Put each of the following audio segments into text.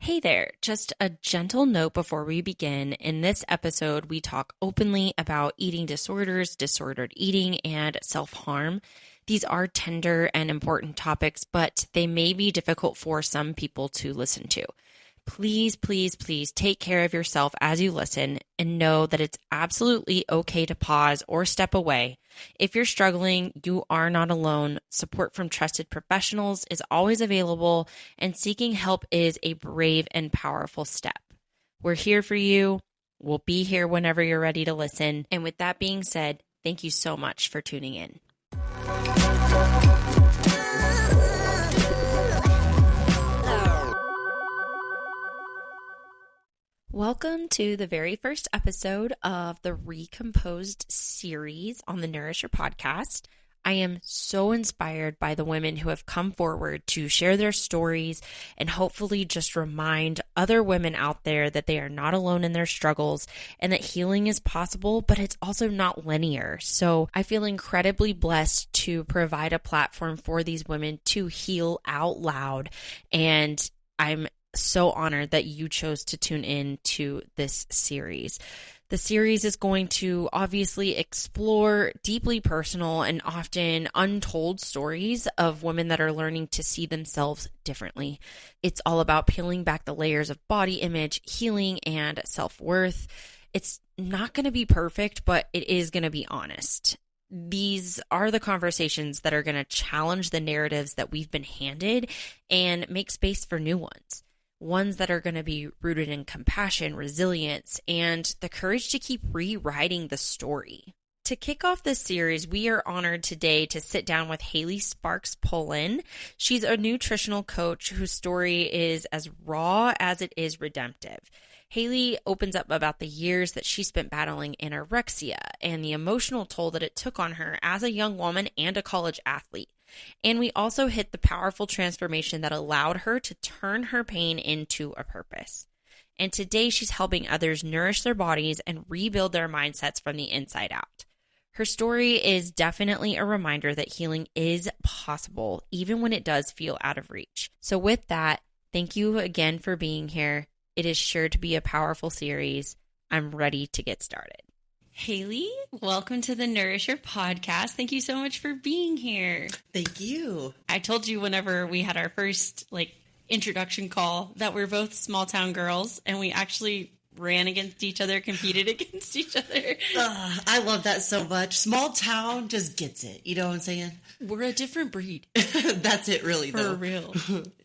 Hey there, just a gentle note before we begin. In this episode, we talk openly about eating disorders, disordered eating, and self-harm. These are tender and important topics, but they may be difficult for some people to listen to. Please, please, please take care of yourself as you listen and know that it's absolutely okay to pause or step away. If you're struggling, you are not alone. Support from trusted professionals is always available, and seeking help is a brave and powerful step. We're here for you. We'll be here whenever you're ready to listen. And with that being said, thank you so much for tuning in. Welcome to the very first episode of the Recomposed series on the Nourisher Podcast. I am so inspired by the women who have come forward to share their stories and hopefully just remind other women out there that they are not alone in their struggles and that healing is possible, but it's also not linear. So I feel incredibly blessed to provide a platform for these women to heal out loud, and I'm so honored that you chose to tune in to this series. The series is going to obviously explore deeply personal and often untold stories of women that are learning to see themselves differently. It's all about peeling back the layers of body image, healing, and self-worth. It's not going to be perfect, but it is going to be honest. These are the conversations that are going to challenge the narratives that we've been handed and make space for new ones that are going to be rooted in compassion, resilience, and the courage to keep rewriting the story. To kick off this series, we are honored today to sit down with Haley Sparks Pullen. She's a nutritional coach whose story is as raw as it is redemptive. Haley opens up about the years that she spent battling anorexia and the emotional toll that it took on her as a young woman and a college athlete. And we also hit the powerful transformation that allowed her to turn her pain into a purpose. And today she's helping others nourish their bodies and rebuild their mindsets from the inside out. Her story is definitely a reminder that healing is possible, even when it does feel out of reach. So with that, thank you again for being here. It is sure to be a powerful series. I'm ready to get started. Haley, welcome to the Nourisher Podcast. Thank you so much for being here. Thank you. I told you whenever we had our first introduction call that we're both small town girls, and we actually ran against each other, competed against each other. I love that so much. Small town just gets it. You know what I'm saying? We're a different breed. That's it really, though. For real.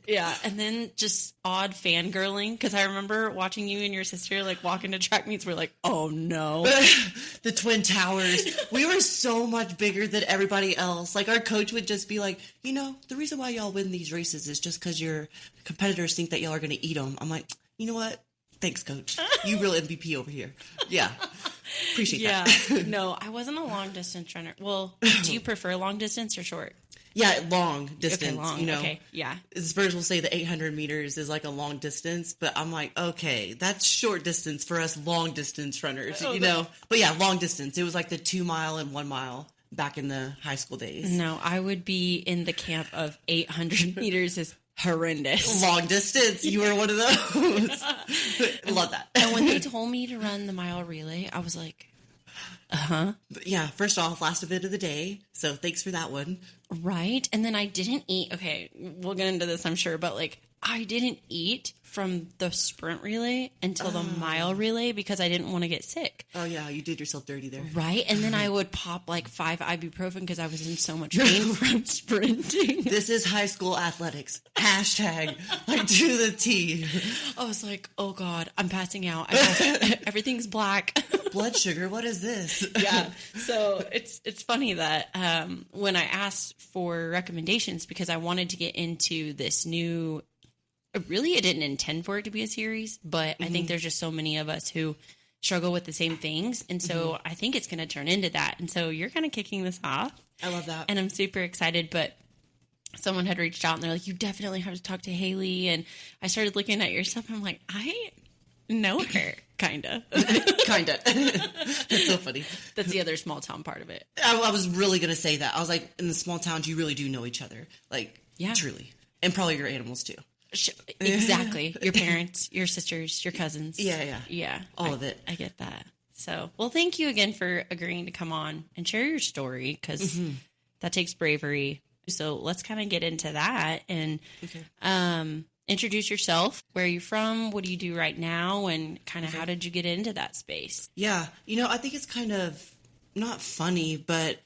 Yeah, and then just odd fangirling, because I remember watching you and your sister walk into track meets. We're like, oh no. The Twin Towers. We were so much bigger than everybody else. Our coach would just be like, the reason why y'all win these races is just because your competitors think that y'all are going to eat them. I'm like, you know what? Thanks, coach. You real MVP over here. Yeah. Appreciate that. No, I wasn't a long distance runner. Well, do you prefer long distance or short? Yeah, long distance. Okay, long. Okay, yeah. Spurs will say the 800 meters is a long distance, but I'm like, okay, that's short distance for us long distance runners, But yeah, long distance. It was the 2 mile and 1 mile back in the high school days. No, I would be in the camp of 800 meters is horrendous. Long distance. You were one of those. Love that. And when they told me to run the mile relay, I was like, Yeah, first off, last event of the day. So thanks for that one. Right. And then I didn't eat. Okay, we'll get into this, I'm sure. But I didn't eat from the sprint relay until the mile relay because I didn't want to get sick. Oh, yeah. You did yourself dirty there. Right. And then I would pop 5 ibuprofen because I was in so much pain from sprinting. This is high school athletics. Hashtag to the T. I was like, oh, God, I'm passing out. Everything's black. Blood sugar. What is this? Yeah. So it's funny that when I asked for recommendations because I wanted to get into this new. Really, I didn't intend for it to be a series, but I think there's just so many of us who struggle with the same things. And so I think it's going to turn into that. And so you're kind of kicking this off. I love that. And I'm super excited. But someone had reached out and they're like, you definitely have to talk to Haley. And I started looking at your stuff. I'm like, I know her, kind of. Kind of. That's so funny. That's the other small town part of it. I was really going to say that. I was like, in the small towns, you really do know each other. Yeah. Truly. And probably your animals, too. Exactly. Your parents, your sisters, your cousins. Yeah. All of it. I get that. So, well, thank you again for agreeing to come on and share your story, because that takes bravery. So let's kind of get into that and introduce yourself. Where are you from? What do you do right now? And kind of how did you get into that space? Yeah. I think it's kind of not funny, but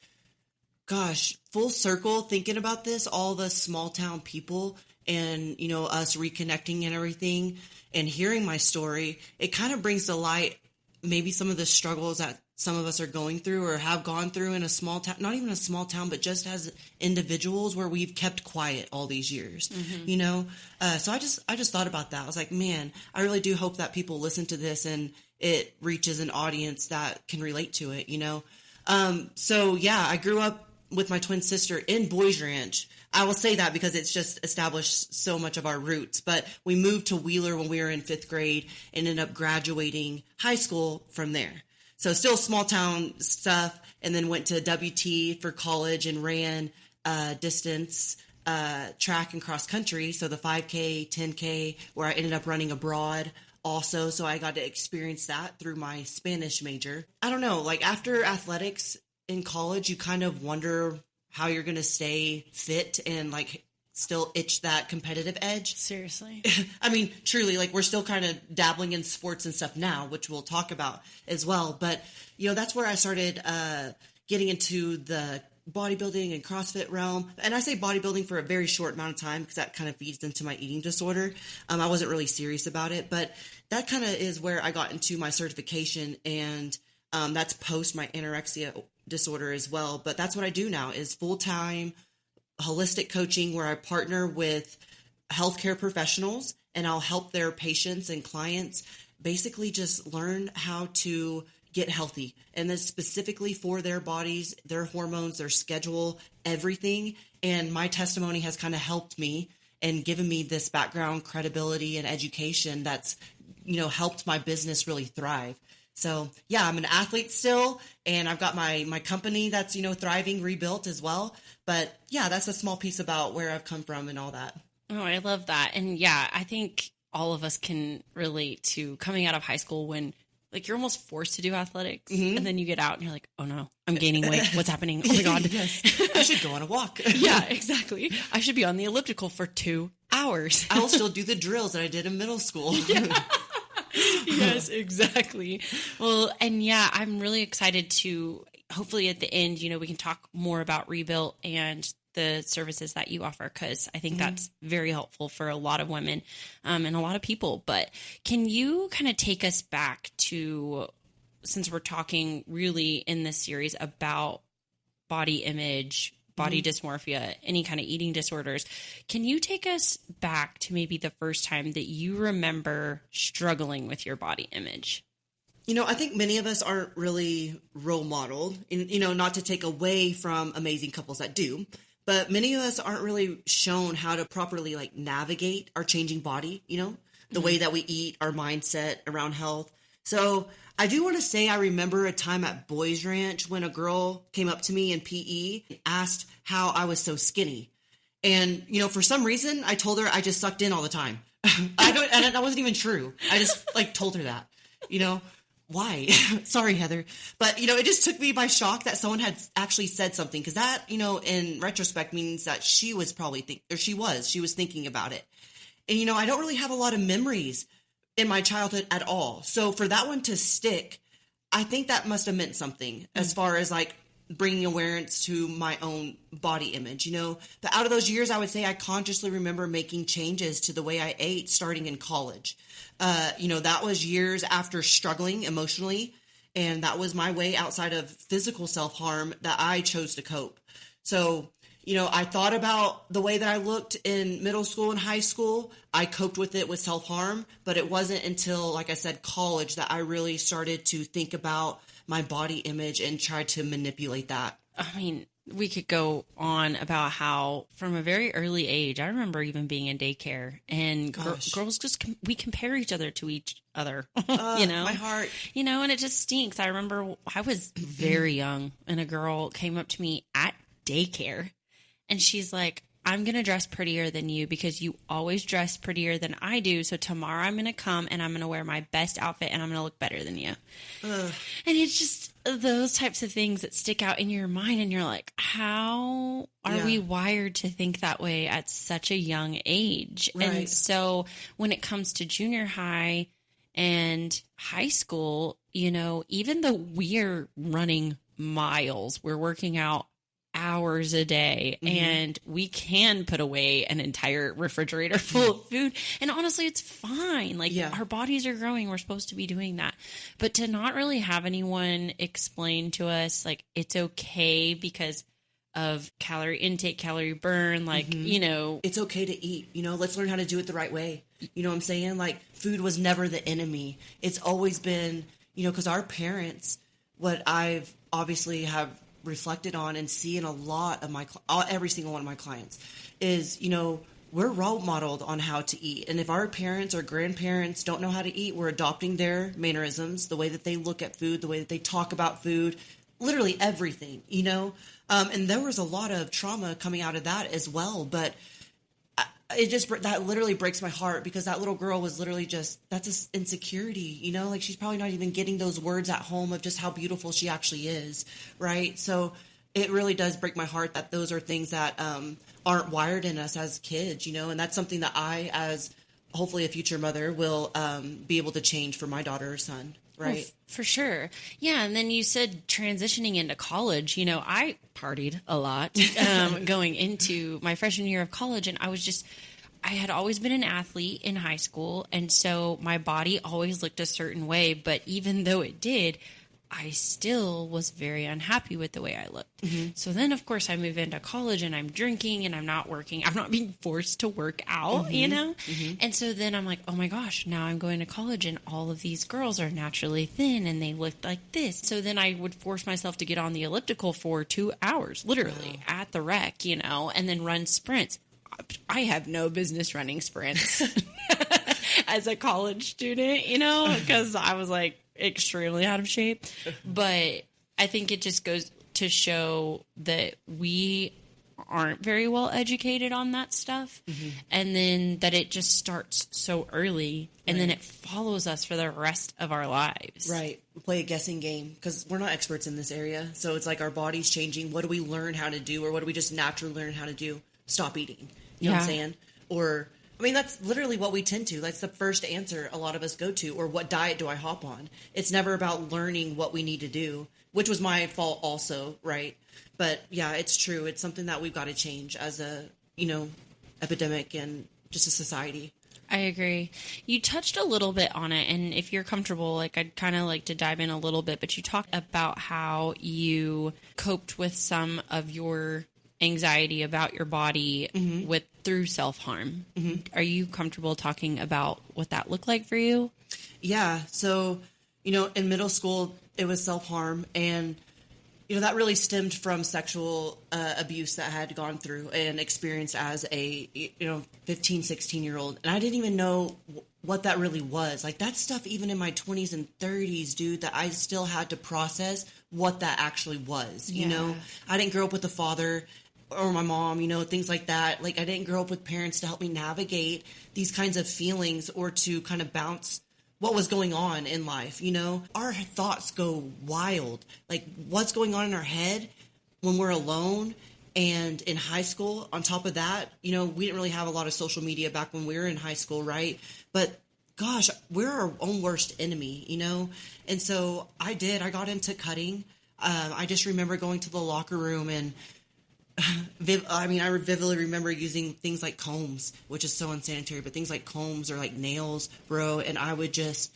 gosh, full circle thinking about this, all the small town people and, us reconnecting and everything and hearing my story, it kind of brings to light maybe some of the struggles that some of us are going through or have gone through in a small town, not even a small town, but just as individuals where we've kept quiet all these years, So I just thought about that. I was like, man, I really do hope that people listen to this and it reaches an audience that can relate to it, So yeah, I grew up with my twin sister in Boys Ranch. I will say that because it's just established so much of our roots. But we moved to Wheeler when we were in 5th grade and ended up graduating high school from there. So still small town stuff, and then went to WT for college and ran distance track and cross country. So the 5K, 10K, where I ended up running abroad also. So I got to experience that through my Spanish major. I don't know, like after athletics in college, you kind of wonder how you're going to stay fit and like still itch that competitive edge. Seriously. I mean, truly, like we're still kind of dabbling in sports and stuff now, which we'll talk about as well. But, that's where I started getting into the bodybuilding and CrossFit realm. And I say bodybuilding for a very short amount of time because that kind of feeds into my eating disorder. I wasn't really serious about it, but that kind of is where I got into my certification, and that's post my anorexia disorder as well. But that's what I do now is full-time holistic coaching, where I partner with healthcare professionals and I'll help their patients and clients basically just learn how to get healthy, and then specifically for their bodies, their hormones, their schedule, everything. And my testimony has kind of helped me and given me this background, credibility, and education that's, helped my business really thrive. So yeah, I'm an athlete still, and I've got my company that's, thriving, rebuilt as well. But yeah, that's a small piece about where I've come from and all that. Oh, I love that. And yeah, I think all of us can relate to coming out of high school when like you're almost forced to do athletics, and then you get out and you're like, oh no, I'm gaining weight. What's happening? Oh my God. Yes. I should go on a walk. Yeah, exactly. I should be on the elliptical for 2 hours. I'll still do the drills that I did in middle school. Yeah. Yes, exactly. Well, and yeah, I'm really excited to hopefully at the end, we can talk more about Rebuilt and the services that you offer, because I think that's very helpful for a lot of women and a lot of people. But can you kind of take us back to, since we're talking really in this series about body image, body dysmorphia, any kind of eating disorders, can you take us back to maybe the first time that you remember struggling with your body image? I think many of us aren't really role modeled, and, not to take away from amazing couples that do, but many of us aren't really shown how to properly like navigate our changing body, the way that we eat, our mindset around health. So I do want to say I remember a time at Boys Ranch when a girl came up to me in PE and asked how I was so skinny. And, for some reason, I told her I just sucked in all the time. And that wasn't even true. I just told her that, why? Sorry, Heather. But, it just took me by shock that someone had actually said something, because that, in retrospect means that she was probably she was thinking about it. And, I don't really have a lot of memories in my childhood at all. So for that one to stick, I think that must have meant something as far as bringing awareness to my own body image, But out of those years, I would say I consciously remember making changes to the way I ate starting in college. That was years after struggling emotionally. And that was my way outside of physical self-harm that I chose to cope. So, I thought about the way that I looked in middle school and high school. I coped with it with self-harm, but it wasn't until, like I said, college that I really started to think about my body image and try to manipulate that. I mean, we could go on about how from a very early age, I remember even being in daycare and girls just, we compare each other to each other, my heart, and it just stinks. I remember I was very young and a girl came up to me at daycare and she's like, I'm going to dress prettier than you because you always dress prettier than I do. So tomorrow I'm going to come and I'm going to wear my best outfit and I'm going to look better than you. And it's just those types of things that stick out in your mind. And you're like, how are we wired to think that way at such a young age? Right. And so when it comes to junior high and high school, you know, even though we're running miles, we're working out hours a day, and we can put away an entire refrigerator full of food. And honestly, it's fine. Like our bodies are growing. We're supposed to be doing that. But to not really have anyone explain to us, like, it's okay because of calorie intake, calorie burn, like, you know, it's okay to eat, you know, let's learn how to do it the right way. You know what I'm saying? Like, food was never the enemy. It's always been, you know, because our parents, what I've obviously have reflected on and see in a lot of my, every single one of my clients is, you know, we're role modeled on how to eat. And if our parents or grandparents don't know how to eat, we're adopting their mannerisms, the way that they look at food, the way that they talk about food, literally everything, you know? And there was a lot of trauma coming out of that as well. But it just, that literally breaks my heart because that little girl was literally just, that's an insecurity, you know, like she's probably not even getting those words at home of just how beautiful she actually is. Right. So it really does break my heart that those are things that aren't wired in us as kids, you know, and that's something that I, as hopefully a future mother, will be able to change for my daughter or son. Right. Oh, for sure. Yeah. And then you said transitioning into college, you know, I partied a lot going into my freshman year of college. And I had always been an athlete in high school. And so my body always looked a certain way. But even though it did, I still was very unhappy with the way I looked. So then, of course, I move into college and I'm drinking and I'm not working. I'm not being forced to work out, you know? And so then I'm like, oh my gosh, now I'm going to college and all of these girls are naturally thin and they look like this. So then I would force myself to get on the elliptical for 2 hours, literally at the rec, you know, and then run sprints. I have no business running sprints as a college student, you know, because I was like, extremely out of shape. But I think it just goes to show that we aren't very well educated on that stuff. And then that it just starts so early and then it follows us for the rest of our lives. Right. We play a guessing game because we're not experts in this area. So it's like our body's changing. What do we learn how to do? Or what do we just naturally learn how to do? Stop eating. You know what I'm saying? Or, I mean, that's literally what we tend to. That's the first answer a lot of us go to. Or what diet do I hop on? It's never about learning what we need to do, which was my fault also, right? But yeah, it's true. It's something that we've got to change as a, you know, epidemic and just a society. I agree. You touched a little bit on it, and if you're comfortable, like, I'd kind of like to dive in a little bit, but you talked about how you coped with some of your anxiety about your body through self-harm. Are you comfortable talking about what that looked like for you? Yeah. So, you know, in middle school, it was self-harm, and, you know, that really stemmed from sexual abuse that I had gone through and experienced as a, you know, 15, 16-year-old. And I didn't even know what that really was. Like, that stuff, even in my 20s and 30s, dude, that I still had to process what that actually was. You know, I didn't grow up with a father or my mom, you know, things like that. Like, I didn't grow up with parents to help me navigate these kinds of feelings or to kind of bounce what was going on in life. You know, our thoughts go wild. Like, what's going on in our head when we're alone. And in high school, on top of that, you know, we didn't really have a lot of social media back when we were in high school, right? But gosh, we're our own worst enemy, you know? And so I got into cutting. I just remember going to the locker room and I vividly remember using things like combs, which is so unsanitary, but things like combs or like nails, bro. And I would just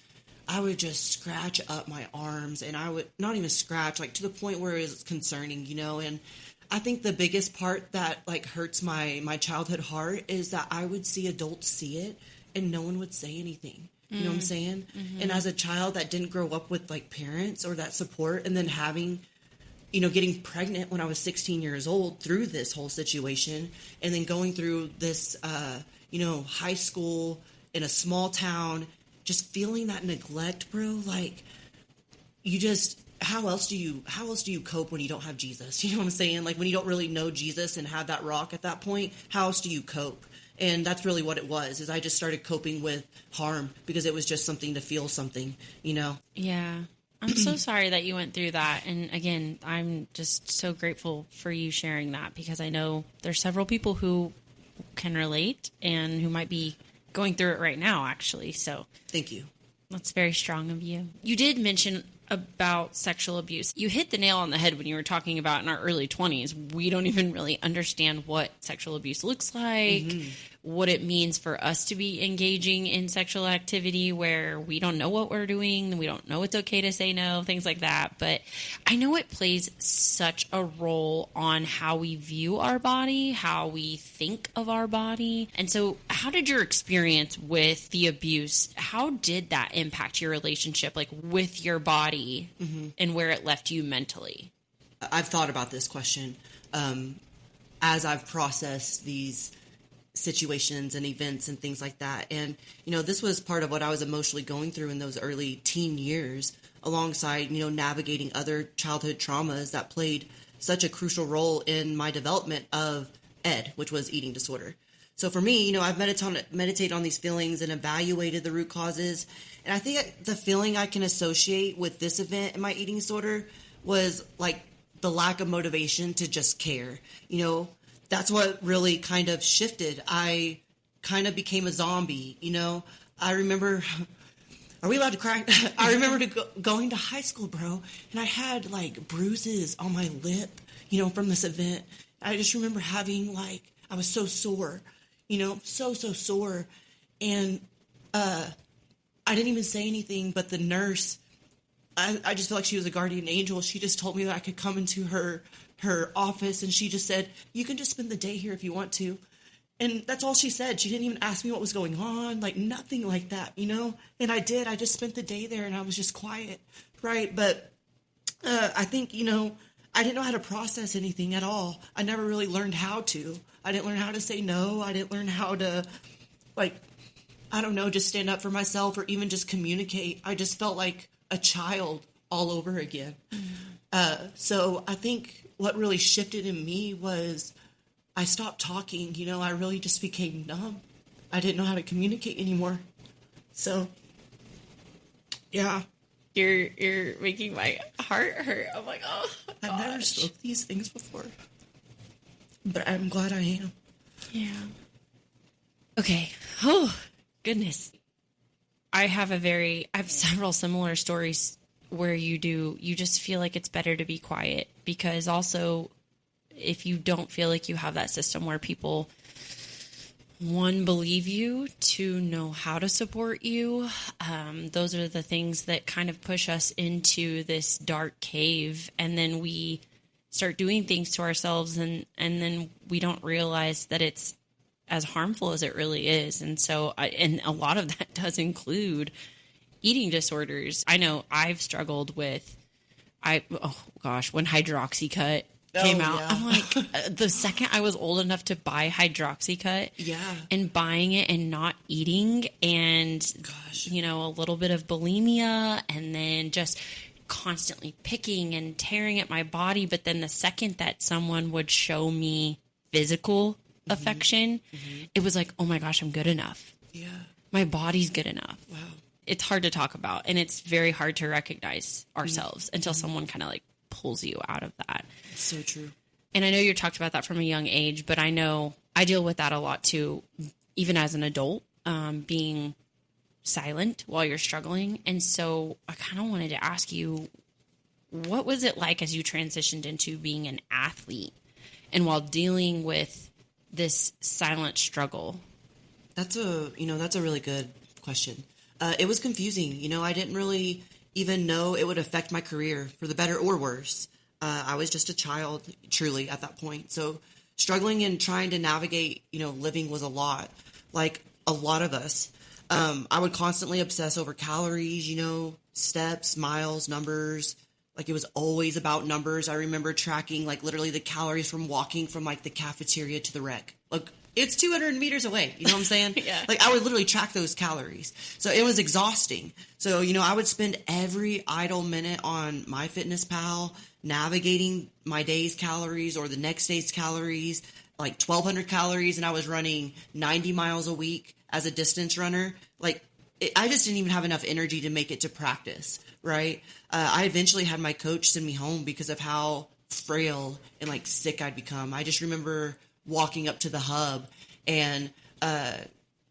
scratch up my arms, and I would not even scratch, like to the point where it was concerning, you know? And I think the biggest part that like hurts my childhood heart is that I would see adults see it and no one would say anything. You know what I'm saying? And as a child that didn't grow up with like parents or that support, and then having, you know, getting pregnant when I was 16 years old through this whole situation, and then going through this, you know, high school in a small town, just feeling that neglect, bro. Like, you just, how else do you cope when you don't have Jesus? You know what I'm saying? Like when you don't really know Jesus and have that rock at that point, how else do you cope? And that's really what it was, is I just started coping with harm because it was just something to feel something, you know? Yeah. I'm so sorry that you went through that. And again, I'm just so grateful for you sharing that, because I know there's several people who can relate and who might be going through it right now, actually. So thank you. That's very strong of you. You did mention about sexual abuse. You hit the nail on the head when you were talking about in our early 20s. We don't even really understand what sexual abuse looks like, what it means for us to be engaging in sexual activity where we don't know what we're doing, we don't know it's okay to say no, things like that. But I know it plays such a role on how we view our body, how we think of our body. And so how did your experience with the abuse, how did that impact your relationship, like with your body and where it left you mentally? I've thought about this question as I've processed these situations and events and things like that. And, you know, this was part of what I was emotionally going through in those early teen years, alongside, you know, navigating other childhood traumas that played such a crucial role in my development of ED, which was eating disorder. So for me, you know, I've meditated on these feelings and evaluated the root causes. And I think the feeling I can associate with this event in my eating disorder was like the lack of motivation to just care. You know, that's what really kind of shifted. I kind of became a zombie, you know. I remember, are we allowed to cry? I remember going to high school, bro, and I had like bruises on my lip, you know, from this event. I just remember having like, I was so sore, you know, so sore. And I didn't even say anything, but the nurse, I just feel like she was a guardian angel. She just told me that I could come into her office, and she just said, you can just spend the day here if you want to. And that's all she said. She didn't even ask me what was going on, like nothing like that, you know? And I did. I just spent the day there, and I was just quiet, right? But I think, you know, I didn't know how to process anything at all. I never really learned how to. I didn't learn how to say no. I didn't learn how to, like, I don't know, just stand up for myself or even just communicate. I just felt like a child all over again. So I think what really shifted in me was I stopped talking. You know, I really just became numb. I didn't know how to communicate anymore. So, yeah. You're making my heart hurt. I'm like, oh, gosh. I've never spoke these things before, but I'm glad I am. Yeah. Okay. Oh, goodness. I have several similar stories where you just feel like it's better to be quiet, because also if you don't feel like you have that system where people, one, believe you, two, know how to support you, those are the things that kind of push us into this dark cave. And then we start doing things to ourselves, and then we don't realize that it's as harmful as it really is. And so, and a lot of that does include eating disorders. I know I've struggled with, when Hydroxycut came out, yeah. I'm like, the second I was old enough to buy Hydroxycut, and buying it and not eating, and, you know, a little bit of bulimia, and then just constantly picking and tearing at my body. But then the second that someone would show me physical affection, it was like, oh my gosh, I'm good enough. Yeah. My body's good enough. Wow. It's hard to talk about, and it's very hard to recognize ourselves until someone kind of like pulls you out of that. It's so true. And I know you talked about that from a young age, but I know I deal with that a lot too, even as an adult, being silent while you're struggling. And so I kind of wanted to ask you, what was it like as you transitioned into being an athlete and while dealing with this silent struggle? That's a really good question. It was confusing. You know, I didn't really even know it would affect my career for the better or worse. I was just a child, truly, at that point. So struggling and trying to navigate, you know, living was a lot, like a lot of us. I would constantly obsess over calories, you know, steps, miles, numbers. Like it was always about numbers. I remember tracking like literally the calories from walking from like the cafeteria to the rec. Like it's 200 meters away. You know what I'm saying? Yeah. Like, I would literally track those calories. So it was exhausting. So, you know, I would spend every idle minute on MyFitnessPal, navigating my day's calories or the next day's calories, like 1,200 calories. And I was running 90 miles a week as a distance runner. Like, I just didn't even have enough energy to make it to practice, right? I eventually had my coach send me home because of how frail and like sick I'd become. I just remember walking up to the hub and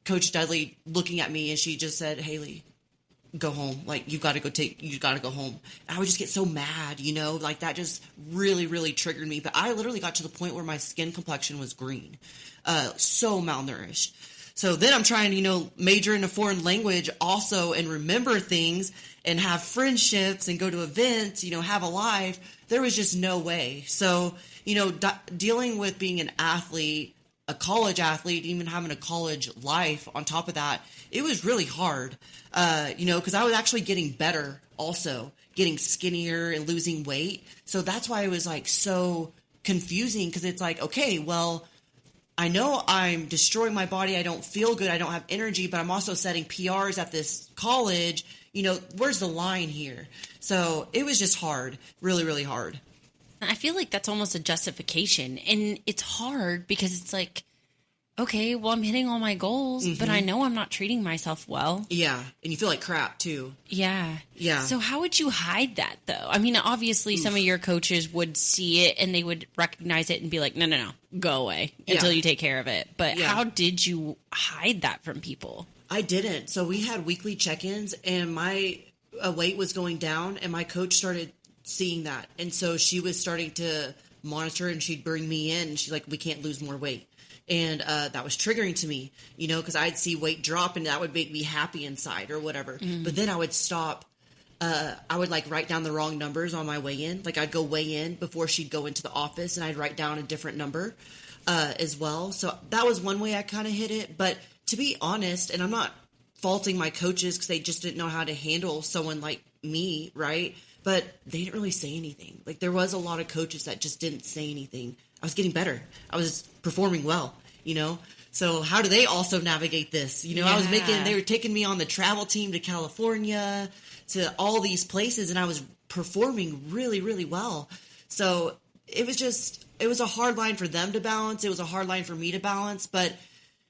Coach Dudley looking at me, and she just said, "Haley, go home. Like, you got to go home." And I would just get so mad, you know, like that just really, really triggered me. But I literally got to the point where my skin complexion was green, so malnourished. So then I'm trying to, you know, major in a foreign language also and remember things and have friendships and go to events, you know, have a life. There was just no way. So, you know, dealing with being an athlete, a college athlete, even having a college life on top of that, it was really hard, you know, because I was actually getting better also, getting skinnier and losing weight. So that's why it was like so confusing, because it's like, okay, well, I know I'm destroying my body. I don't feel good. I don't have energy, but I'm also setting PRs at this college. You know, where's the line here? So it was just hard, really, really hard. I feel like that's almost a justification. And it's hard because it's like, okay, well, I'm hitting all my goals, but I know I'm not treating myself well. Yeah. And you feel like crap too. Yeah. Yeah. So how would you hide that though? I mean, obviously some of your coaches would see it and they would recognize it and be like, no, go away until you take care of it. But how did you hide that from people? I didn't. So we had weekly check-ins, and my weight was going down, and my coach started seeing that. And so she was starting to monitor, and she'd bring me in, and she's like, "We can't lose more weight." And that was triggering to me, you know, because I'd see weight drop and that would make me happy inside or whatever. But then I would stop. I would like write down the wrong numbers on my weigh in. Like, I'd go weigh in before she'd go into the office, and I'd write down a different number as well. So that was one way I kind of hid it. But to be honest, and I'm not faulting my coaches because they just didn't know how to handle someone like me, right? But they didn't really say anything. Like, there was a lot of coaches that just didn't say anything. I was getting better. I was performing well, you know? So how do they also navigate this? You know, they were taking me on the travel team to California, to all these places, and I was performing really, really well. So it was a hard line for them to balance. It was a hard line for me to balance, but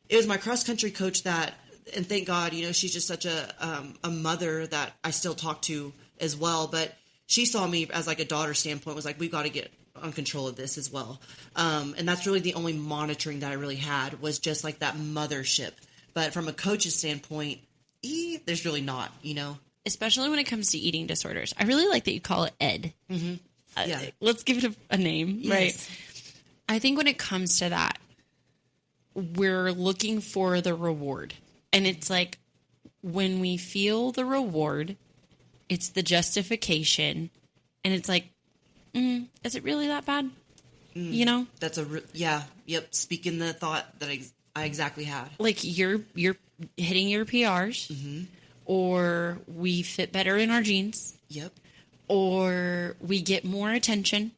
it was my cross country coach that, and thank God, you know, she's just such a mother that I still talk to as well. But she saw me as like a daughter standpoint, was like, we've got to get on control of this as well. And that's really the only monitoring that I really had, was just like that mothership. But from a coach's standpoint, there's really not, you know. Especially when it comes to eating disorders. I really like that you call it ED. Yeah. Let's give it a name, Yes. right? I think when it comes to that, we're looking for the reward. And it's like, when we feel the reward, it's the justification. And it's like, is it really that bad? You know? That's speaking the thought that I exactly had. Like, you're hitting your PRs, or we fit better in our jeans. Yep. Or we get more attention.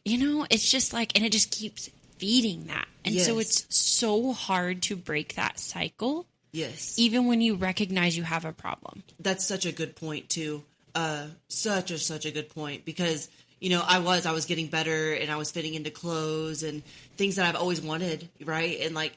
You know, it's just like, and it just keeps feeding that. And so it's so hard to break that cycle. Yes. Even when you recognize you have a problem. That's such a good point too. Such a good point, because, you know, I was getting better, and I was fitting into clothes and things that I've always wanted. Right. And like,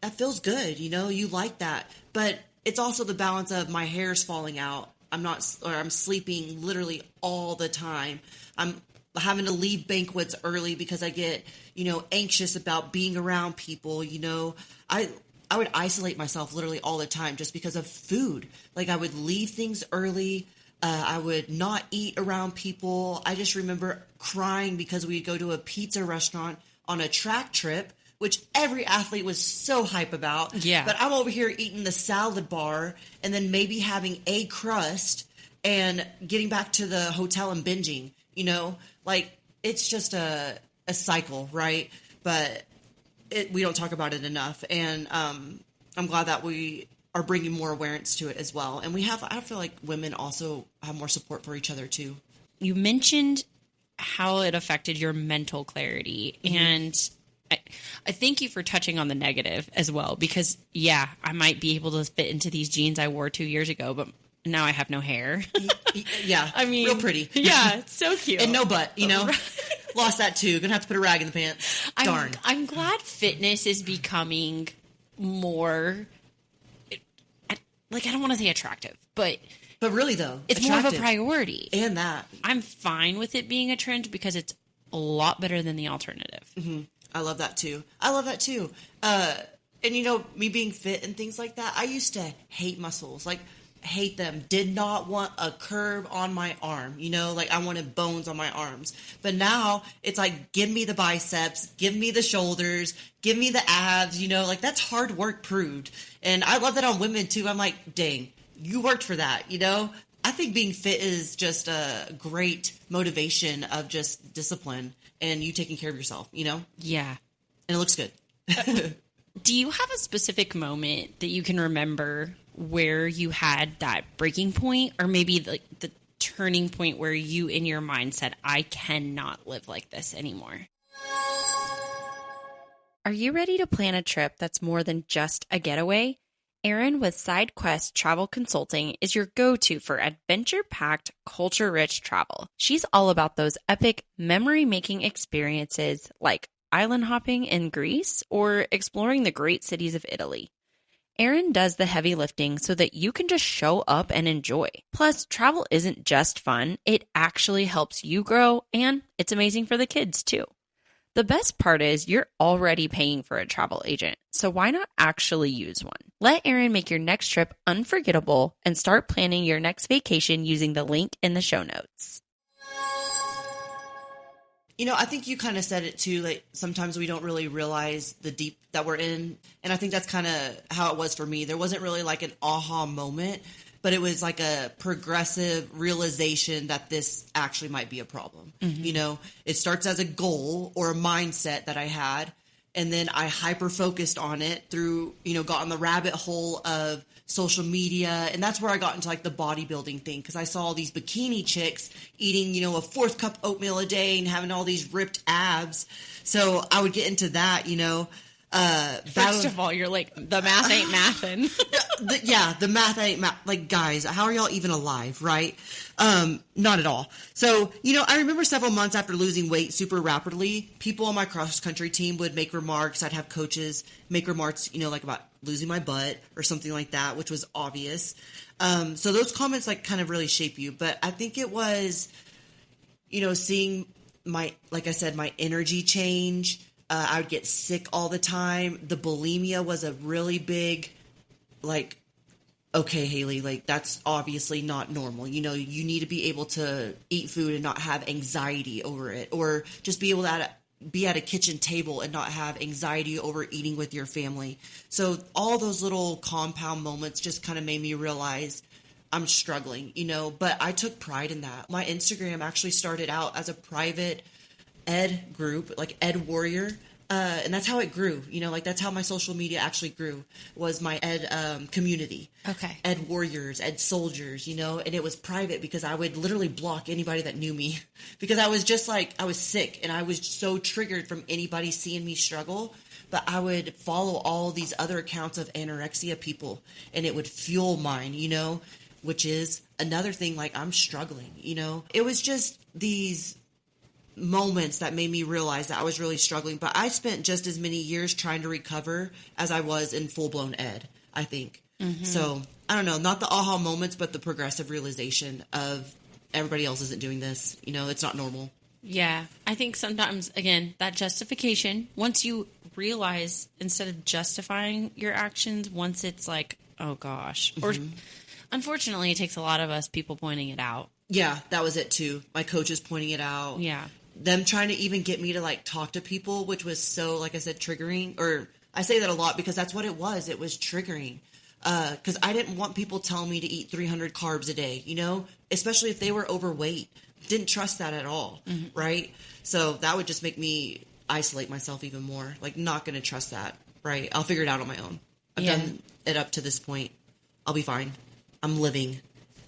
that feels good. You know, you like that, but it's also the balance of my hair's falling out. I'm sleeping literally all the time. I'm having to leave banquets early because I get, you know, anxious about being around people. You know, I would isolate myself literally all the time just because of food. Like, I would leave things early. I would not eat around people. I just remember crying because we'd go to a pizza restaurant on a track trip, which every athlete was so hype about. Yeah. But I'm over here eating the salad bar and then maybe having a crust and getting back to the hotel and binging, you know? Like, it's just a cycle, right? But we don't talk about it enough. And I'm glad that we are bringing more awareness to it as well. And I feel like women also have more support for each other too. You mentioned how it affected your mental clarity. And I thank you for touching on the negative as well, because yeah, I might be able to fit into these jeans I wore 2 years ago, but now I have no hair. Yeah. I mean, real pretty. Yeah. It's so cute. And no butt, Lost that too. Gonna have to put a rag in the pants. Darn. I'm glad fitness is becoming more, like, I don't want to say attractive, but really though, it's attractive. more of a priority. And that. I'm fine with it being a trend because it's a lot better than the alternative. Mm-hmm. I love that too. And me being fit and things like that, I used to hate muscles. Like, hate them. Did not want a curve on my arm. Like, I wanted bones on my arms. But now it's like, give me the biceps, give me the shoulders, give me the abs. Like, that's hard work proved. And I love that on women too. I'm like, dang, you worked for that. I think being fit is just a great motivation of just discipline and you taking care of yourself. Yeah. And it looks good. Do you have a specific moment that you can remember where you had that breaking point, or maybe like the turning point where you in your mind said, I cannot live like this anymore? Are you ready to plan a trip that's more than just a getaway? Erin with SideQuest Travel Consulting is your go-to for adventure-packed, culture-rich travel. She's all about those epic, memory-making experiences like island hopping in Greece or exploring the great cities of Italy. Erin does the heavy lifting so that you can just show up and enjoy. Plus, travel isn't just fun, it actually helps you grow, and it's amazing for the kids too. The best part is you're already paying for a travel agent, so why not actually use one? Let Erin make your next trip unforgettable and start planning your next vacation using the link in the show notes. I think you kind of said it too, like sometimes we don't really realize the deep that we're in. And I think that's kind of how it was for me. There wasn't really like an aha moment, but it was like a progressive realization that this actually might be a problem. Mm-hmm. It starts as a goal or a mindset that I had. And then I hyper focused on it through, got on the rabbit hole of social media. And that's where I got into like the bodybuilding thing. Cause I saw all these bikini chicks eating, a 4th cup oatmeal a day and having all these ripped abs. So I would get into that, First of all, you're like, the math ain't mathin'. The math ain't math. Like, guys, how are y'all even alive, right? Not at all. So, I remember several months after losing weight super rapidly, people on my cross-country team would make remarks. I'd have coaches make remarks, like about losing my butt or something like that, which was obvious. So those comments, like, kind of really shape you. But I think it was, seeing like I said, my energy change. I would get sick all the time. The bulimia was a really big, like, okay, Haley, like, that's obviously not normal. You need to be able to eat food and not have anxiety over it, or just be able to be at a kitchen table and not have anxiety over eating with your family. So all those little compound moments just kind of made me realize I'm struggling, but I took pride in that. My Instagram actually started out as a private ed group, like Ed Warrior. And that's how it grew, like that's how my social media actually grew, was my ed community. Okay. Ed Warriors, Ed Soldiers, and it was private because I would literally block anybody that knew me because I was just like, I was sick and I was so triggered from anybody seeing me struggle. But I would follow all these other accounts of anorexia people and it would fuel mine, which is another thing, like I'm struggling, It was just these moments that made me realize that I was really struggling. But I spent just as many years trying to recover as I was in full-blown ed, I think. Mm-hmm. So, I don't know, not the aha moments, but the progressive realization of everybody else isn't doing this. It's not normal. Yeah. I think sometimes, again, that justification, once you realize, instead of justifying your actions, once it's like, oh gosh, or unfortunately it takes a lot of us people pointing it out. Yeah, that was it too. My coaches pointing it out. Yeah. Them trying to even get me to like talk to people, which was so, like I said, triggering. Or I say that a lot because that's what it was. It was triggering. Because I didn't want people telling me to eat 300 carbs a day, especially if they were overweight. Didn't trust that at all, right? So that would just make me isolate myself even more. Like, not going to trust that, right? I'll figure it out on my own. I've done it up to this point. I'll be fine. I'm living,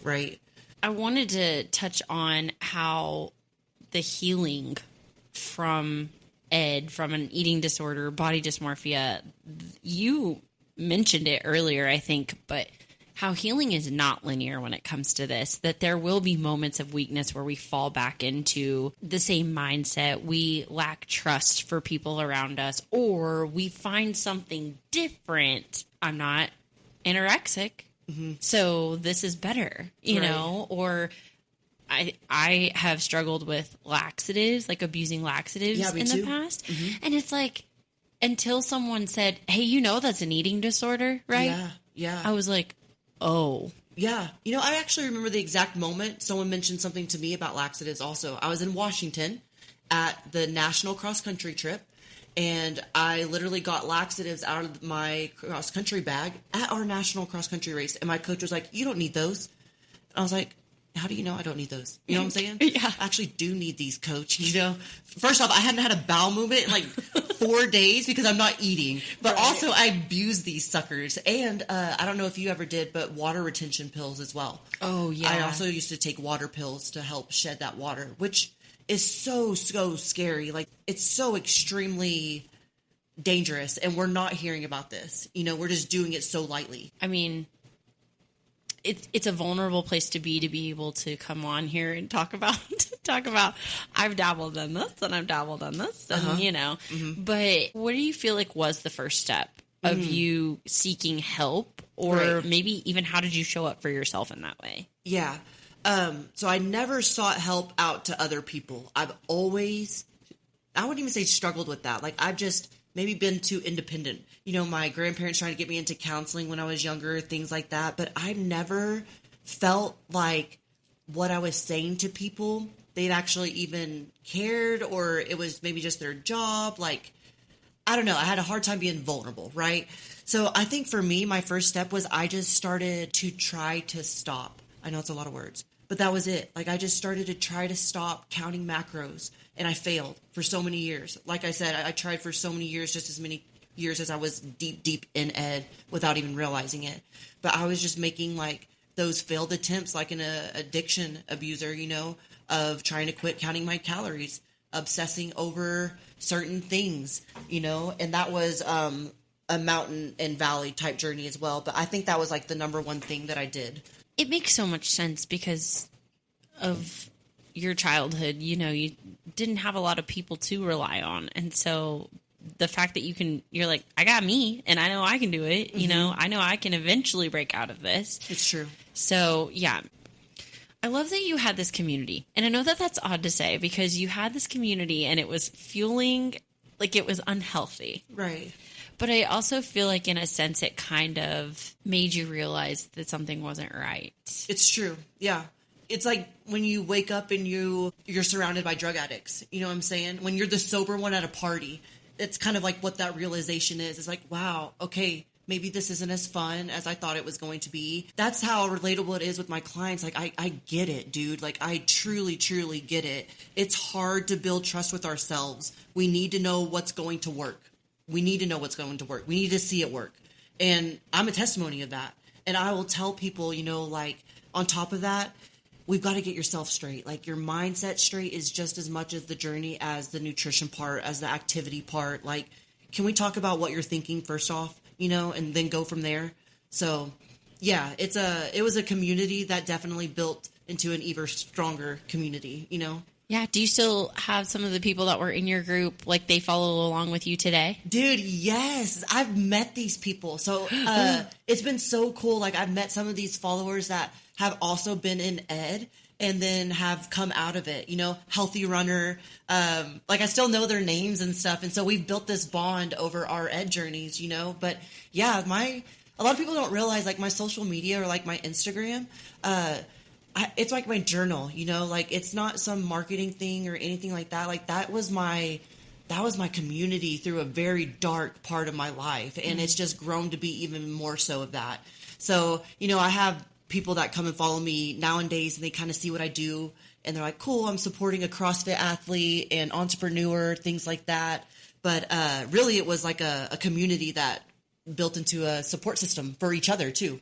right? I wanted to touch on how the healing from Ed from an eating disorder, body dysmorphia, you mentioned it earlier, I think, but how healing is not linear when it comes to this, that there will be moments of weakness where we fall back into the same mindset. We lack trust for people around us, or we find something different. I'm not anorexic, so this is better, you know, or I have struggled with laxatives, like abusing laxatives in the past. And it's like, until someone said, hey, you know, that's an eating disorder, right? Yeah. I was like, oh. Yeah. You know, I actually remember the exact moment someone mentioned something to me about laxatives also. I was in Washington at the national cross-country trip, and I literally got laxatives out of my cross-country bag at our national cross-country race. And my coach was like, you don't need those. And I was like, how do you know I don't need those? You know what I'm saying? Yeah. I actually do need these, coach. You know, first off, I hadn't had a bowel movement in like 4 days because I'm not eating. But also, I abuse these suckers. And I don't know if you ever did, but water retention pills as well. Oh, yeah. I also used to take water pills to help shed that water, which is so scary. Like, it's so extremely dangerous. And we're not hearing about this. You know, we're just doing it so lightly. I mean, it's a vulnerable place to be able to come on here and talk about I've dabbled in this and I've dabbled in this and you know, but what do you feel like was the first step of you seeking help, or maybe even how did you show up for yourself in that way? Yeah. So I never sought help out to other people. I've always, I wouldn't even say struggled with that. Like, I've just maybe been too independent. You know, my grandparents trying to get me into counseling when I was younger, things like that. But I never felt like what I was saying to people, they'd actually even cared, or it was maybe just their job. Like, I don't know. I had a hard time being vulnerable, right? So I think for me, my first step was I just started to try to stop. I know it's a lot of words, but that was it. Like, I just started to try to stop counting macros, and I failed for so many years. Like I said, I tried for so many years, just as many years as I was deep in ed without even realizing it. But I was just making like those failed attempts, like an addiction abuser, you know, of trying to quit counting my calories, obsessing over certain things, you know, and that was a mountain and valley type journey as well. But I think that was like the number one thing that I did. It makes so much sense because of your childhood. You know, you didn't have a lot of people to rely on. And so the fact that you're like, I got me and I know I can do it. You know, I know I can eventually break out of this. It's true. So yeah, I love that you had this community. And I know that that's odd to say because you had this community and it was fueling, like it was unhealthy. Right. But I also feel like in a sense it kind of made you realize that something wasn't right. It's true. Yeah. It's like when you wake up and you're surrounded by drug addicts. You know what I'm saying? When you're the sober one at a party, it's kind of like what that realization is. It's like, wow, okay, maybe this isn't as fun as I thought it was going to be. That's how relatable it is with my clients. Like, I get it, dude. Like, I truly, truly get it. It's hard to build trust with ourselves. We need to know what's going to work. We need to know what's going to work. We need to see it work. And I'm a testimony of that. And I will tell people, you know, like, on top of that, we've got to get yourself straight. Like, your mindset straight is just as much as the journey as the nutrition part, as the activity part. Like, can we talk about what you're thinking first off, you know, and then go from there? So, yeah, it was a community that definitely built into an even stronger community, you know? Yeah. Do you still have some of the people that were in your group, like they follow along with you today? Dude, yes. I've met these people. So it's been so cool. Like, I've met some of these followers that have also been in ed and then have come out of it, you know, healthy runner. Like, I still know their names and stuff. And so we've built this bond over our ed journeys, you know, but yeah, a lot of people don't realize, like, my social media or like my Instagram, it's like my journal, you know, like, it's not some marketing thing or anything like that. Like, that was my community through a very dark part of my life. And it's just grown to be even more so of that. So, you know, I have people that come and follow me nowadays and they kind of see what I do and they're like, cool, I'm supporting a CrossFit athlete and entrepreneur, things like that. But really it was like a community that built into a support system for each other too.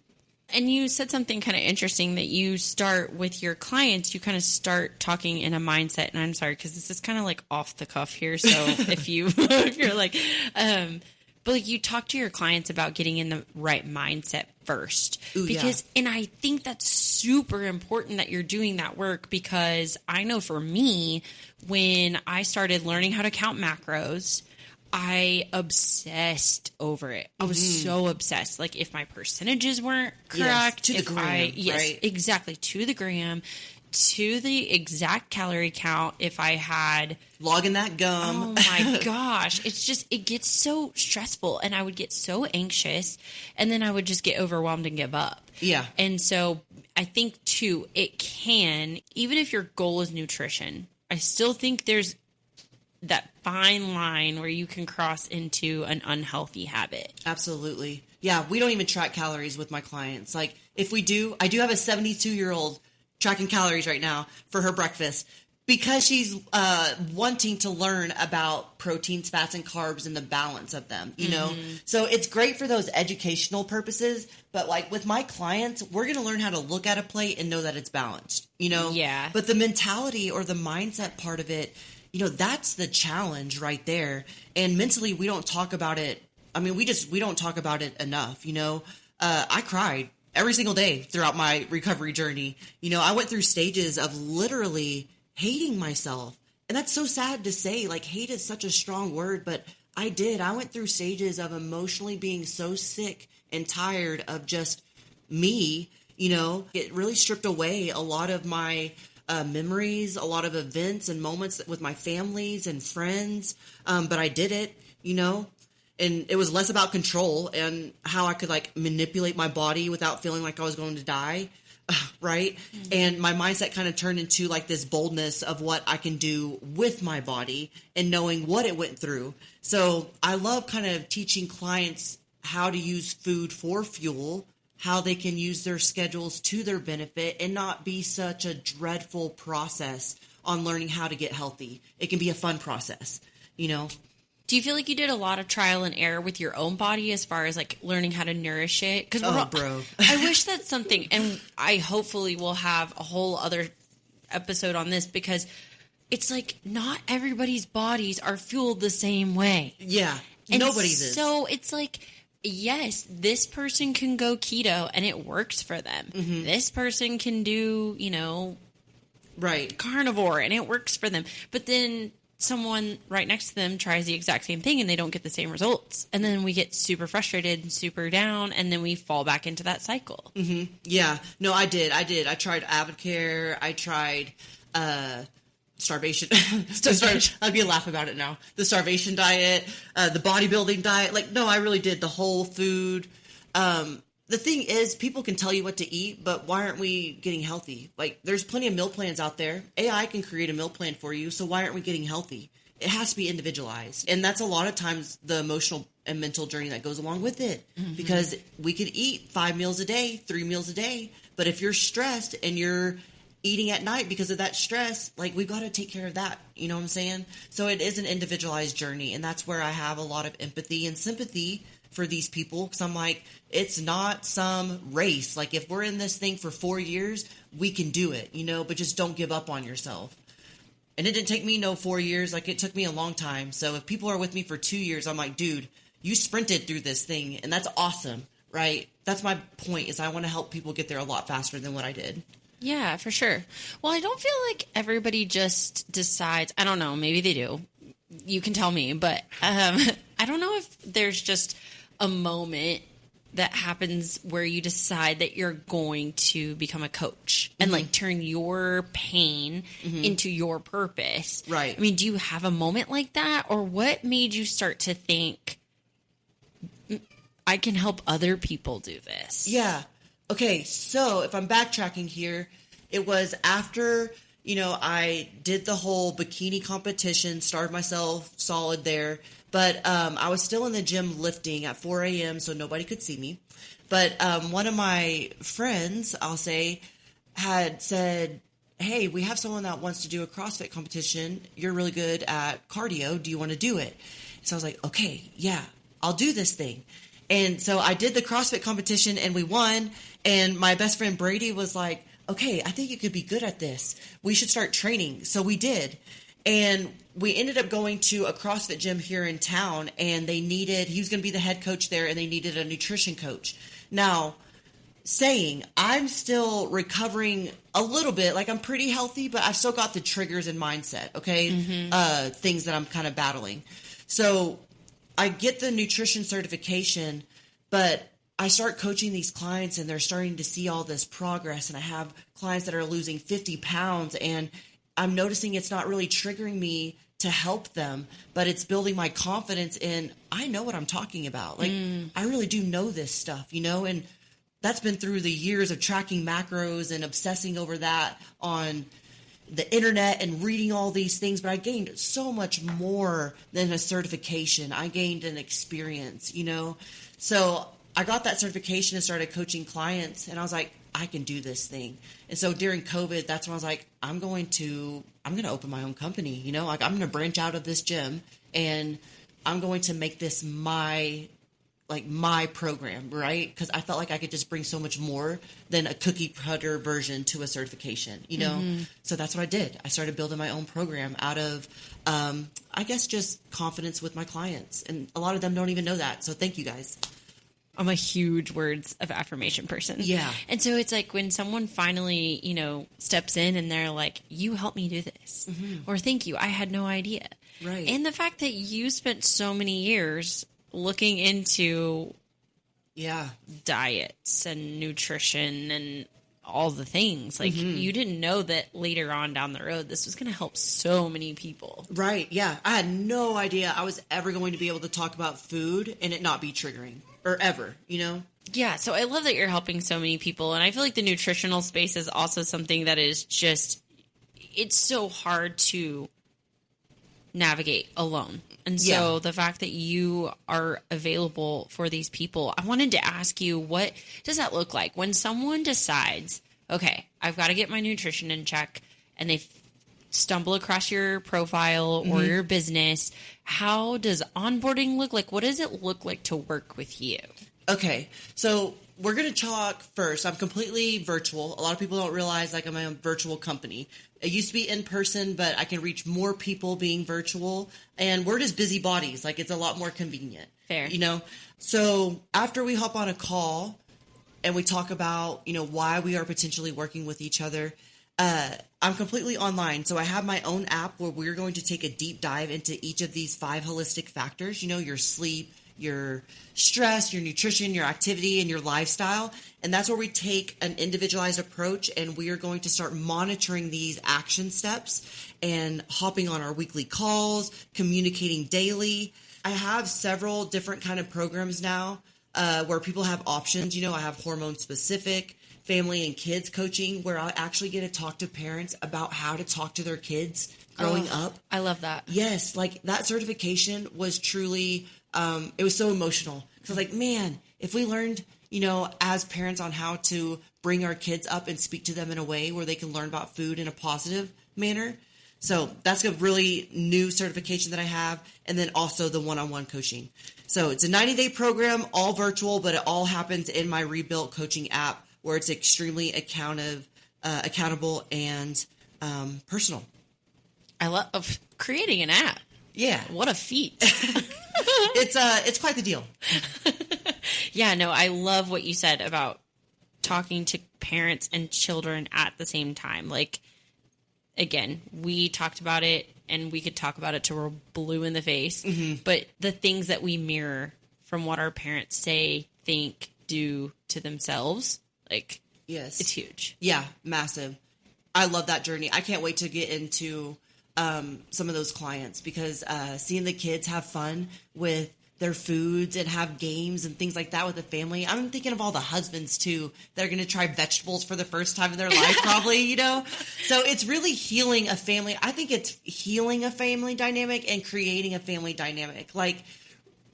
And you said something kind of interesting that you start with your clients, you kind of start talking in a mindset. And I'm sorry, because this is kind of like off the cuff here. So if you're like, but like you talk to your clients about getting in the right mindset first. Ooh, because, and I think that's super important that you're doing that work, because I know for me, when I started learning how to count macros, I obsessed over it. I was so obsessed. Like if my percentages weren't correct, to the gram, right? Exactly, to the gram, to the exact calorie count. If I had logging that gum, oh my gosh, it gets so stressful, and I would get so anxious, and then I would just get overwhelmed and give up. Yeah, and so I think too, it can, even if your goal is nutrition, I still think there's that fine line where you can cross into an unhealthy habit. Absolutely. Yeah, we don't even track calories with my clients. Like if we do, I do have a 72-year-old tracking calories right now for her breakfast, because she's wanting to learn about proteins, fats, and carbs and the balance of them, you know? So it's great for those educational purposes. But like with my clients, we're going to learn how to look at a plate and know that it's balanced, you know? Yeah. But the mentality or the mindset part of it, you know, that's the challenge right there. And mentally, we don't talk about it. I mean, we don't talk about it enough, you know? I cried every single day throughout my recovery journey. You know, I went through stages of literally hating myself. And that's so sad to say. Like, hate is such a strong word, but I did. I went through stages of emotionally being so sick and tired of just me, you know? It really stripped away a lot of my memories, a lot of events and moments with my families and friends. But I did it, you know, and it was less about control and how I could like manipulate my body without feeling like I was going to die. Right. And my mindset kind of turned into like this boldness of what I can do with my body and knowing what it went through. So I love kind of teaching clients how to use food for fuel, how they can use their schedules to their benefit and not be such a dreadful process on learning how to get healthy. It can be a fun process, you know? Do you feel like you did a lot of trial and error with your own body as far as like learning how to nourish it? Because bro. I wish that's something, and I hopefully will have a whole other episode on this, because it's like not everybody's bodies are fueled the same way. Yeah, and nobody's is. So it's like, yes, this person can go keto and it works for them. This person can do, you know, right, carnivore and it works for them. But then someone right next to them tries the exact same thing and they don't get the same results. And then we get super frustrated and super down, and then we fall back into that cycle. Yeah. No, I did. I tried Avocare. I tried starvation. I'd be a laugh about it now. The starvation diet, the bodybuilding diet. Like, no, I really did the whole food. The thing is, people can tell you what to eat, but why aren't we getting healthy? Like, there's plenty of meal plans out there. AI can create a meal plan for you, so why aren't we getting healthy? It has to be individualized. And that's a lot of times the emotional and mental journey that goes along with it. Because we could eat 5 meals a day, 3 meals a day, but if you're stressed and you're eating at night because of that stress, like, we've got to take care of that. You know what I'm saying? So it is an individualized journey, and that's where I have a lot of empathy and sympathy for these people, because I'm like, it's not some race. Like, if we're in this thing for 4 years, we can do it, you know, but just don't give up on yourself. And it didn't take me 4 years. Like, it took me a long time. So if people are with me for 2 years, I'm like, dude, you sprinted through this thing, and that's awesome, right? That's my point, is I want to help people get there a lot faster than what I did. Yeah, for sure. Well, I don't feel like everybody just decides, I don't know, maybe they do. You can tell me, but I don't know if there's just a moment that happens where you decide that you're going to become a coach and like turn your pain into your purpose. Right. I mean, do you have a moment like that, or what made you start to think, I can help other people do this? Yeah. Okay. So if I'm backtracking here, it was after, you know, I did the whole bikini competition, started myself solid there. But I was still in the gym lifting at 4 a.m. so nobody could see me. But one of my friends, I'll say, had said, hey, we have someone that wants to do a CrossFit competition. You're really good at cardio. Do you want to do it? So I was like, okay, yeah, I'll do this thing. And so I did the CrossFit competition and we won. And my best friend Brady was like, okay, I think you could be good at this. We should start training. So we did. And we ended up going to a CrossFit gym here in town, and he was going to be the head coach there, and they needed a nutrition coach. Now, I'm still recovering a little bit, like I'm pretty healthy, but I've still got the triggers and mindset, okay? Things that I'm kind of battling. So I get the nutrition certification, but I start coaching these clients and they're starting to see all this progress. And I have clients that are losing 50 pounds, and I'm noticing it's not really triggering me to help them, but it's building my confidence in, I know what I'm talking about. Like, I really do know this stuff, and that's been through the years of tracking macros and obsessing over that on the internet and reading all these things. But I gained so much more than a certification. I gained an experience, So I got that certification and started coaching clients, and I was like, I can do this thing. And so during COVID, that's when I was like, I'm going to open my own company, like I'm going to branch out of this gym, and I'm going to make this my program, right? Because I felt like I could just bring so much more than a cookie cutter version to a certification, So that's what I did. I started building my own program out of, I guess, just confidence with my clients. And a lot of them don't even know that. So thank you guys. I'm a huge words of affirmation person. Yeah. And so it's like when someone finally, steps in and they're like, you helped me do this. Or thank you, I had no idea. Right. And the fact that you spent so many years looking into diets and nutrition and all the things, like you didn't know that later on down the road this was going to help so many people. Right. Yeah, I had no idea I was ever going to be able to talk about food and it not be triggering, or ever, Yeah, so I love that you're helping so many people, and I feel like the nutritional space is also something that is just, it's so hard to navigate alone. And so the fact that you are available for these people, I wanted to ask you, what does that look like when someone decides, okay, I've got to get my nutrition in check, and they stumble across your profile or your business? How does onboarding look like? What does it look like to work with you? Okay, so we're going to talk first. I'm completely virtual. A lot of people don't realize, like, I'm a virtual company. It used to be in person, but I can reach more people being virtual. And we're just busybodies. Like, it's a lot more convenient. Fair. So after we hop on a call and we talk about, why we are potentially working with each other, I'm completely online. So I have my own app where we're going to take a deep dive into each of these 5 holistic factors, your sleep, your stress, your nutrition, your activity, and your lifestyle. And that's where we take an individualized approach, and we are going to start monitoring these action steps and hopping on our weekly calls, communicating daily. I have several different kind of programs now where people have options. I have hormone specific, family and kids coaching, where I actually get to talk to parents about how to talk to their kids growing up. I love that. Yes, like that certification was truly, it was so emotional. Because like, man, if we learned, as parents on how to bring our kids up and speak to them in a way where they can learn about food in a positive manner. So that's a really new certification that I have. And then also the one-on-one coaching. So it's a 90-day program, all virtual, but it all happens in my rebuilt coaching app, where it's extremely accountable and personal. I love creating an app. Yeah. What a feat. It's quite the deal. Yeah, no, I love what you said about talking to parents and children at the same time. Like, again, we talked about it, and we could talk about it till we're blue in the face. But the things that we mirror from what our parents say, think, do to themselves, like, yes, it's huge. Yeah, massive. I love that journey. I can't wait to get into some of those clients, because seeing the kids have fun with their foods and have games and things like that with the family. I'm thinking of all the husbands too that are going to try vegetables for the first time in their life, probably, So it's really healing a family. I think it's healing a family dynamic and creating a family dynamic. Like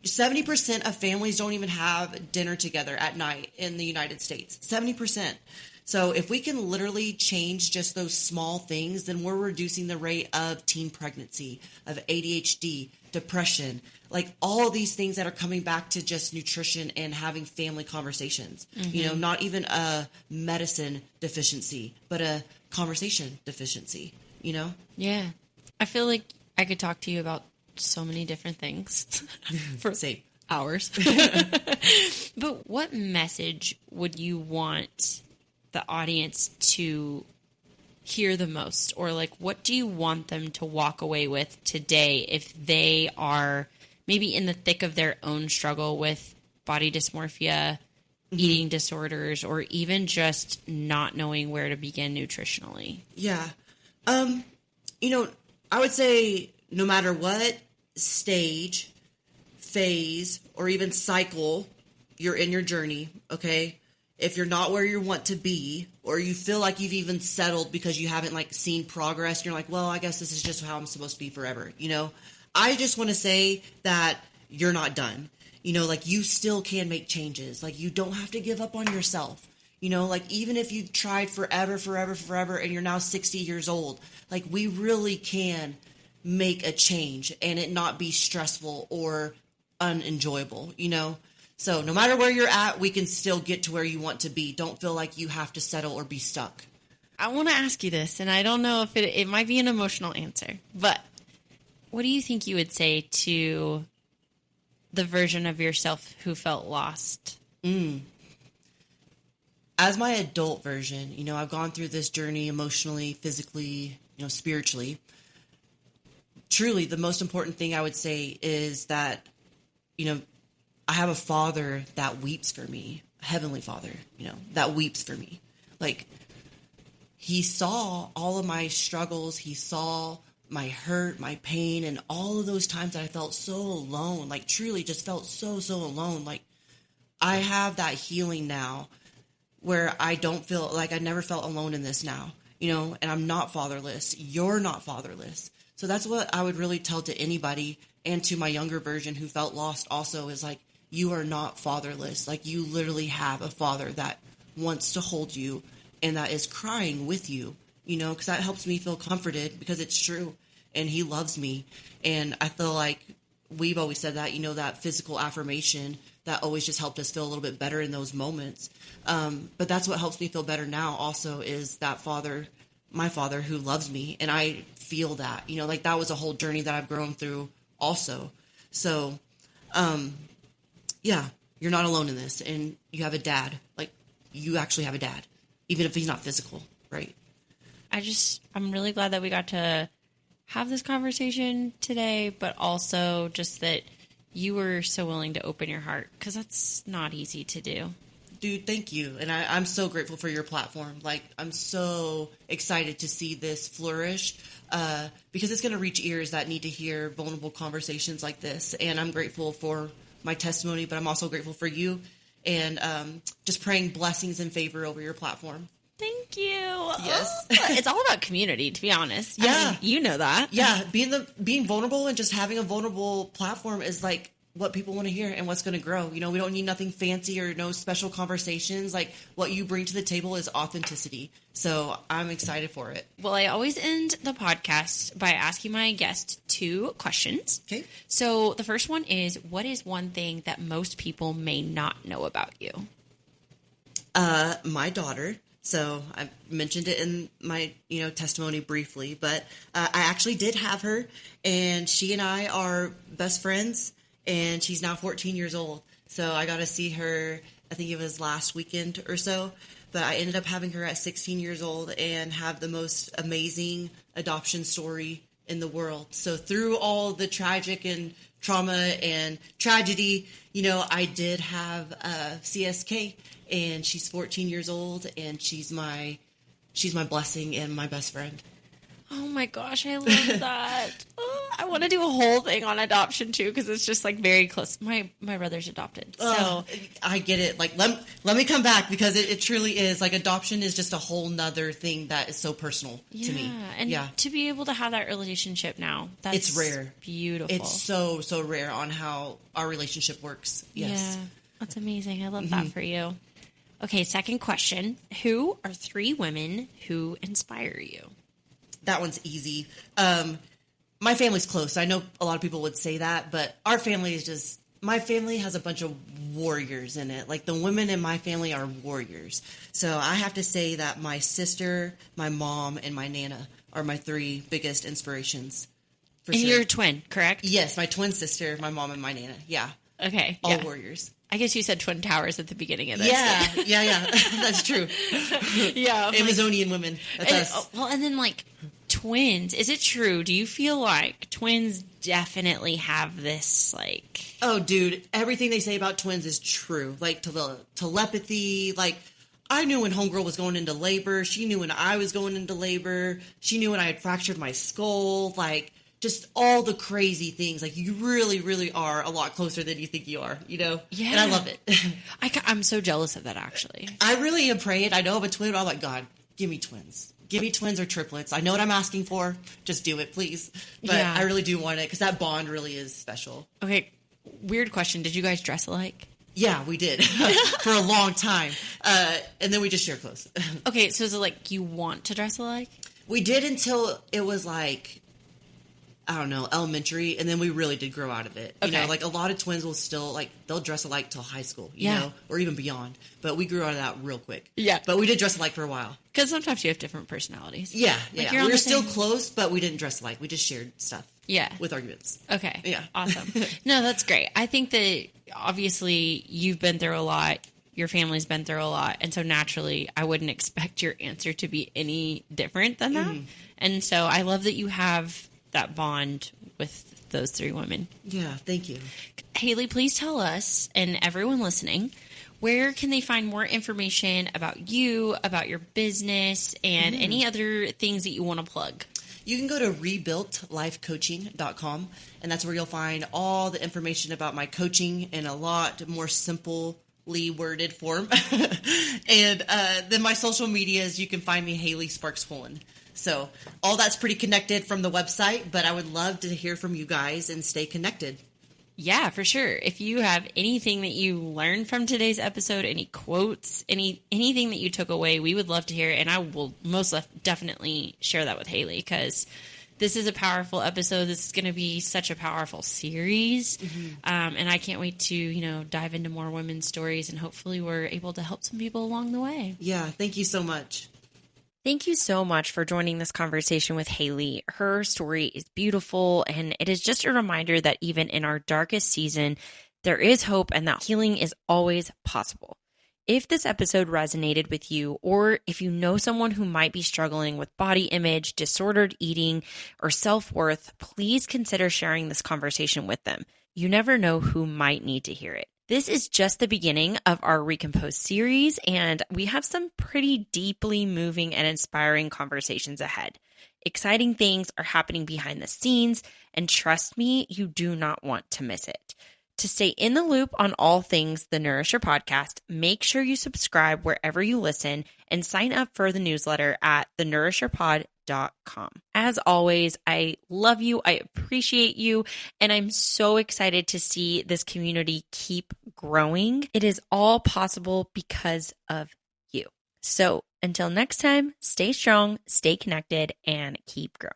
70% of families don't even have dinner together at night in the United States. 70%. So if we can literally change just those small things, then we're reducing the rate of teen pregnancy, of ADHD, depression, like all of these things that are coming back to just nutrition and having family conversations. You know, not even a medicine deficiency, but a conversation deficiency, you know? Yeah. I feel like I could talk to you about so many different things for Same. hours. But what message would you want the audience to hear the most? Or like, what do you want them to walk away with today if they are maybe in the thick of their own struggle with body dysmorphia, eating disorders, or even just not knowing where to begin nutritionally? Yeah. You know, I would say no matter what stage, phase, or even cycle you're in your journey, okay? If you're not where you want to be, or you feel like you've even settled because you haven't like seen progress, you're like, well, I guess this is just how I'm supposed to be forever. You know, I just want to say that you're not done. You know, like you still can make changes. Like you don't have to give up on yourself. You know, like even if you tried forever, and you're now 60 years old, like we really can make a change and it not be stressful or unenjoyable, you know? So no matter where you're at, we can still get to where you want to be. Don't feel like you have to settle or be stuck. I want to ask you this, and I don't know if it might be an emotional answer, but what do you think you would say to the version of yourself who felt lost? As my adult version, you know, I've gone through this journey emotionally, physically, you know, spiritually. Truly, the most important thing I would say is that, you know, I have a father that weeps for me, a heavenly father, you know, that weeps for me. Like, he saw all of my struggles. He saw my hurt, my pain, and all of those times that I felt so alone, like truly just felt so alone. Like, I have that healing now where I don't feel like I never felt alone in this now, you know, and I'm not fatherless. You're not fatherless. So that's what I would really tell to anybody, and to my younger version who felt lost also, is like, you are not fatherless. Like, you literally have a father that wants to hold you and that is crying with you, you know, because that helps me feel comforted because it's true and he loves me. And I feel like we've always said that, you know, that physical affirmation that always just helped us feel a little bit better in those moments. But that's what helps me feel better now also, is that father, my father, who loves me. And I feel that, you know, like that was a whole journey that I've grown through also. So, yeah, you're not alone in this, and you have a dad. Like, you actually have a dad, even if he's not physical, right? I'm really glad that we got to have this conversation today, but also just that you were so willing to open your heart, because that's not easy to do. Dude, thank you. And I'm so grateful for your platform. Like, I'm so excited to see this flourish, because it's going to reach ears that need to hear vulnerable conversations like this. And I'm grateful for my testimony, but I'm also grateful for you, and just praying blessings and favor over your platform. Thank you. Yes. It's all about community, to be honest. Yeah. I mean, you know that. Yeah. Being vulnerable and just having a vulnerable platform is like what people want to hear and what's going to grow. You know, we don't need nothing fancy or no special conversations. Like, what you bring to the table is authenticity. So I'm excited for it. Well, I always end the podcast by asking my guest 2 questions. Okay. So the first one is, what is one thing that most people may not know about you? My daughter. So I mentioned it in my, you know, testimony briefly, but I actually did have her, and she and I are best friends, and she's now 14 years old. So I got to see her, I think it was last weekend or so, but I ended up having her at 16 years old and have the most amazing adoption story in the world. So through all the tragic and trauma and tragedy, you know, I did have CSK, and she's 14 years old, and she's my blessing and my best friend. Oh my gosh, I love that. I want to do a whole thing on adoption too, because it's just like very close. My brother's adopted, so I get it. Like, let me come back, because it truly is, like, adoption is just a whole nother thing that is so personal to me. And to be able to have that relationship now, it's rare, beautiful. It's so rare on how our relationship works. Yes, yeah, that's amazing. I love that for you. Okay, second question. Who are 3 women who inspire you? That one's easy. My family's close. I know a lot of people would say that, but our family is just, my family has a bunch of warriors in it. Like the women in my family are warriors. So I have to say that my sister, my mom, and my Nana are my 3 biggest inspirations. And you're a twin, correct? Yes, my twin sister, my mom, and my Nana. Yeah. Okay. All warriors. I guess you said Twin Towers at the beginning of this. Yeah. That's true. Yeah. Amazonian women. That's us. Well, and then like twins, is it true? Do you feel like twins definitely have this like... Oh, dude, everything they say about twins is true. Like telepathy, like I knew when homegirl was going into labor. She knew when I was going into labor. She knew when I had fractured my skull. Like just all the crazy things. Like you really, really are a lot closer than you think you are, you know? Yeah. And I love it. I'm so jealous of that, actually. I really am praying. I know I'm a twin, but I'm like, God, give me twins. Give me twins or triplets. I know what I'm asking for. Just do it, please. But yeah. I really do want it because that bond really is special. Okay, weird question. Did you guys dress alike? Yeah, we did for a long time. And then we just share clothes. Okay, so is it like you want to dress alike? We did until it was like, I don't know, elementary, and then we really did grow out of it. You know, like a lot of twins will still, like, they'll dress alike till high school, you know, or even beyond. But we grew out of that real quick. Yeah. But we did dress alike for a while. Because sometimes you have different personalities. Yeah, like we were still close, but we didn't dress alike. We just shared stuff. Yeah. With arguments. Okay. Yeah. Awesome. No, that's great. I think that obviously you've been through a lot. Your family's been through a lot. And so naturally, I wouldn't expect your answer to be any different than that. And so I love that you have that bond with those 3 women. Yeah, thank you. Haley, please tell us and everyone listening, where can they find more information about you, about your business, and any other things that you want to plug? You can go to rebuiltlifecoaching.com, and that's where you'll find all the information about my coaching in a lot more simply worded form. And then my social medias, you can find me Haley Sparks Pullen. So all that's pretty connected from the website, but I would love to hear from you guys and stay connected. Yeah, for sure. If you have anything that you learned from today's episode, any quotes, anything that you took away, we would love to hear it. And I will most definitely share that with Haley because this is a powerful episode. This is going to be such a powerful series. And I can't wait to, dive into more women's stories and hopefully we're able to help some people along the way. Yeah. Thank you so much. Thank you so much for joining this conversation with Haley. Her story is beautiful, and it is just a reminder that even in our darkest season, there is hope and that healing is always possible. If this episode resonated with you, or if you know someone who might be struggling with body image, disordered eating, or self-worth, please consider sharing this conversation with them. You never know who might need to hear it. This is just the beginning of our Recomposed series, and we have some pretty deeply moving and inspiring conversations ahead. Exciting things are happening behind the scenes, and trust me, you do not want to miss it. To stay in the loop on all things the Nourisher Podcast, make sure you subscribe wherever you listen and sign up for the newsletter at thenourisherpod.com. As always, I love you, I appreciate you, and I'm so excited to see this community keep growing. It is all possible because of you. So until next time, stay strong, stay connected, and keep growing.